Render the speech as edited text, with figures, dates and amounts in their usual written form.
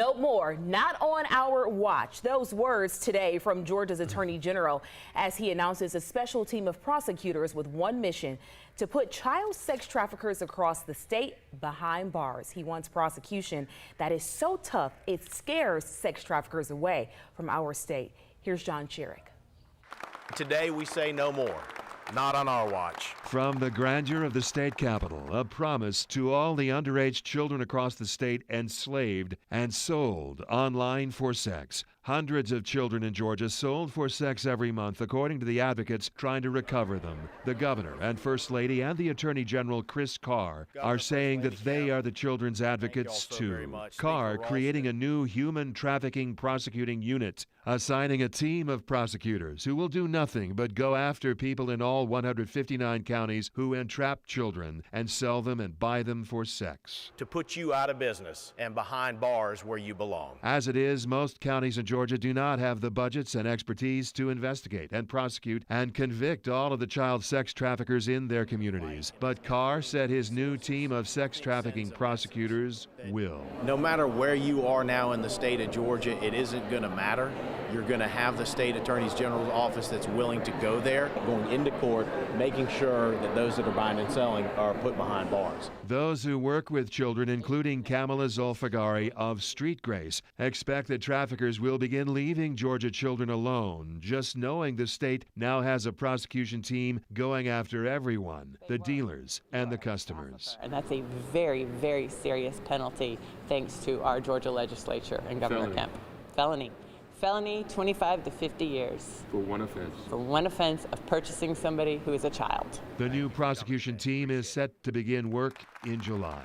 No more, not on our watch. Those words today from Georgia's Attorney General as he announces a special team of prosecutors with one mission: to put child sex traffickers across the state behind bars. He wants prosecution that is so tough it scares sex traffickers away from our state. Here's John Chiric. Today we say no more. Not on our watch. From the grandeur of the state capitol, a promise to all the underage children across the state enslaved and sold online for sex. Hundreds of children in Georgia sold for sex every month, according to the advocates trying to recover them. The governor and First Lady and the Attorney General, Chris Carr, are saying that they are the children's advocates too. Carr creating a new human trafficking prosecuting unit, assigning a team of prosecutors who will do nothing but go after people in all 159 counties who entrap children and sell them and buy them for sex. To put you out of business and behind bars where you belong. As it is, most counties in Georgia do not have the budgets and expertise to investigate and prosecute and convict all of the child sex traffickers in their communities. But Carr said his new team of sex trafficking prosecutors will. No matter where you are now in the state of Georgia, it isn't going to matter. You're going to have the state attorney general's office that's willing to go there, going into court, making sure that those that are buying and selling are put behind bars. Those who work with children, including Kamala Zulfagari of Street Grace, expect that traffickers will begin leaving Georgia children alone, just knowing the state now has a prosecution team going after everyone, the dealers and the customers. And that's a very, very serious penalty, thanks to our Georgia legislature and Governor Kemp. Felony, 25 to 50 years. For one offense. For one offense of purchasing somebody who is a child. The new prosecution team is set to begin work in July.